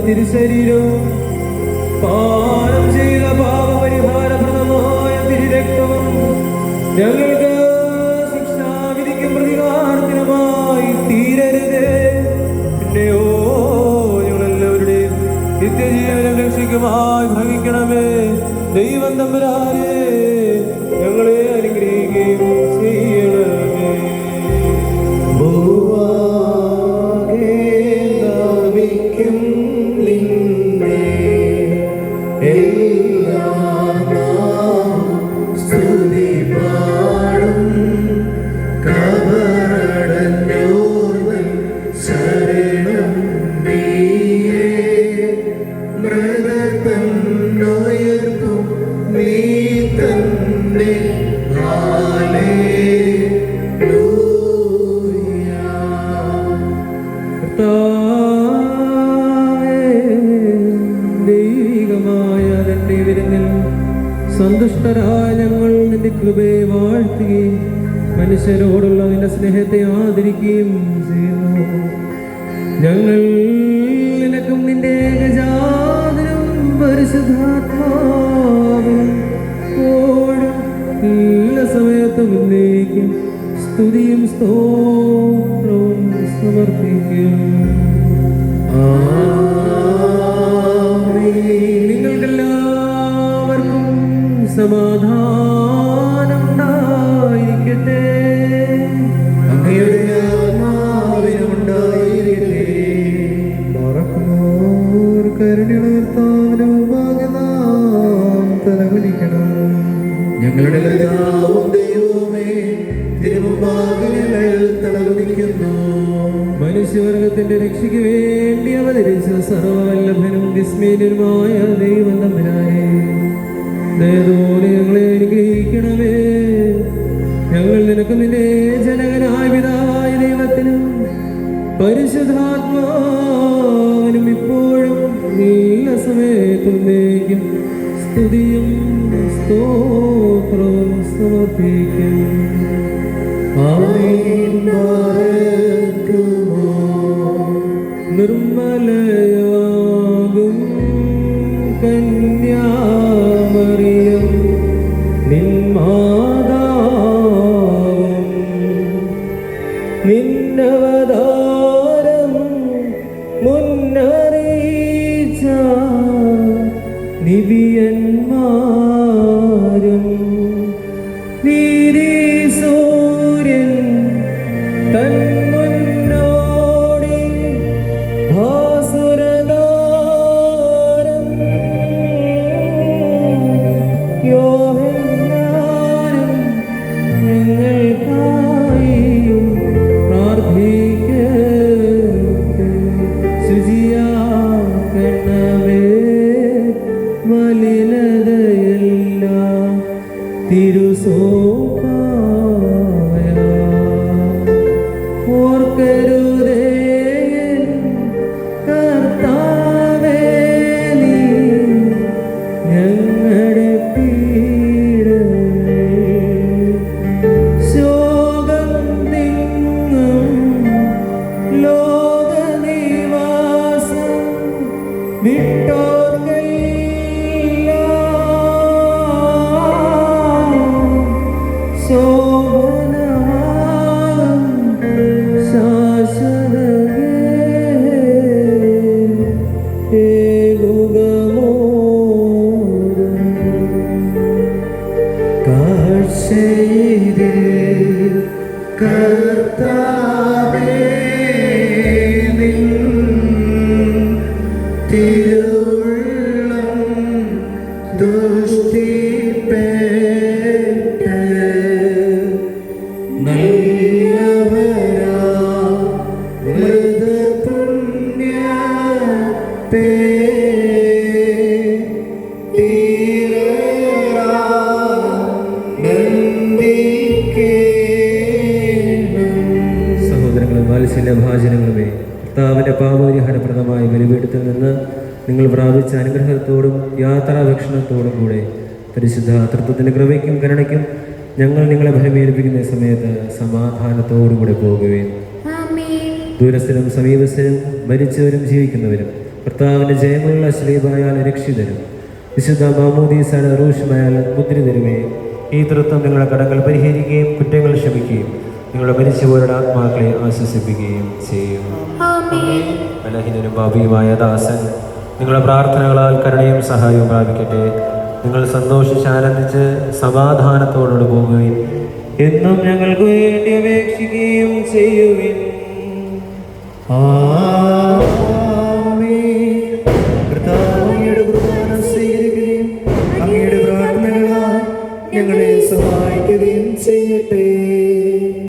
തിരുശരീരവും പാനം ചെയ്ത പാപപരിഹാരപ്രദമായ തിരുരക്തവും ഞങ്ങൾക്ക് ശിക്ഷാവിധിക്കും പ്രതികാരത്തിനുമായി തീരരുത്. പിന്നെയോ ഞങ്ങളെല്ലാവരുടെയും നിത്യജീവനം രക്ഷിക്കുമായി ഭവിക്കണമേ. ദൈവം തമ്പുരാനെ ഞങ്ങളെ അനുഗ്രഹിക്കുകയും ചെയ്യണമേ. ദൈവികമായ നിന്റെ വിരുന്നിൽ സന്തുഷ്ടരായ ഞങ്ങൾ നിന്റെ കൃപയെ വാഴ്ത്തുകയും മനുഷ്യരോടുള്ള നിന്റെ സ്നേഹത്തെ ആദരിക്കുകയും ചെയ്യുന്നു. ഞങ്ങൾ നിനക്കും നിന്റെ ഏകജാതനും പരിശുദ്ധാത്മാവിനും എല്ലാ സമയത്തും എന്നേക്കും സ്തുതിയും സ്തോത്രവും സമർപ്പിക്കും. നിങ്ങൾക്കെല്ലാവർക്കും സമാധാനം ഉണ്ടായിരിക്കട്ടെ. അങ്ങയുടെ ആത്മാവിനും ഉണ്ടായിരിക്കട്ടെ. കരുണീർത്താവിനും തലകുലിക്കണം. ഞങ്ങളുടെ കർത്താവും ദൈവമേ, തിരുമുമ്പാകെ ഞങ്ങൾ തലകുലിക്കുന്നു. മനുഷ്യവർഗത്തിന്റെ രക്ഷയ്ക്ക് വേണ്ടി അവതരിച്ച സർവവല്ലഭനും വിസ്മയനുമായ ദൈവം തമ്പുരാനെ, ദയതോടെ ഞങ്ങളെ അനുഗ്രഹിക്കണമേ. ഞങ്ങൾ നിനക്ക് നിന്റെ ജനകനായ പിതാവായ ദൈവത്തിനും പരിശുദ്ധാത്മാവിനും ഇപ്പോഴും എല്ലാ സമയത്തും സ്തുതിയും സ്തോത്രവും സമർപ്പിക്കും. നിർമ്മലയാകും കന്യാമറിയം നിൻ മാതാവും നിന്നവതാരം മുന്നറിയിച്ച നിവിയന്മാരും സൂര്യൻ തന്മുന്നോടി ഭാസുരതാരം യോഹന്നാനും ഞങ്ങൾക്കായി പ്രാർത്ഥിക്കട്ടെ. ശുചിയാക്കണമേ മലിനതയെല്ലാം തിരുസോപായ ഓർക്കരുതേ കർത്താവേ, നീ ഞങ്ങളുടെ പീഡനെ ശോകം തിങ്ങും ലോകനിവാസം കർത്താവേ, നിൻ തിരുവുള്ളം ദുഷ്ടിപ്പ നിങ്ങൾ പ്രാപിച്ച അനുഗ്രഹത്തോടും യാത്രാഭക്ഷണത്തോടും കൂടെ പരിശുദ്ധ തൃത്വത്തിൻ്റെ കൃപയ്ക്കും കരുണയ്ക്കും ഞങ്ങൾ നിങ്ങളെ ഫലമേൽപ്പിക്കുന്ന സമയത്ത് സമാധാനത്തോടും കൂടെ പോകുകയും ദൂരസ്ഥരും സമീപസ്ഥരും മരിച്ചവരും ജീവിക്കുന്നവരും കർത്താവിൻ്റെ ജയമുള്ള ശ്രീബായാൽ രക്ഷിതരും വിശുദ്ധ മാമോദീസാണ് റൂഷമായാൽ മുദ്രിതരുകയും ഈ തൃത്വം നിങ്ങളുടെ കടങ്ങൾ പരിഹരിക്കുകയും കുറ്റങ്ങൾ ക്ഷമിക്കുകയും നിങ്ങളുടെ മരിച്ചുപോരുടെ ആത്മാക്കളെ ആശ്വസിപ്പിക്കുകയും ചെയ്യും. ബലഹീനനും പാപിയുമായ ദാസൻ നിങ്ങളുടെ പ്രാർത്ഥനകളാൽ കരുണയും സഹായവും പ്രാപിക്കട്ടെ. നിങ്ങൾ സന്തോഷിച്ച് ആനന്ദിച്ച് സമാധാനത്തോടുകൂടി പോകുകയും എന്നും ഞങ്ങൾക്ക് വേണ്ടി അപേക്ഷിക്കുകയും ചെയ്യുവിൻ. അങ്ങയുടെ പ്രാർത്ഥനകളാൽ ഞങ്ങളെ സഹായിക്കുകയും ചെയ്യട്ടെ.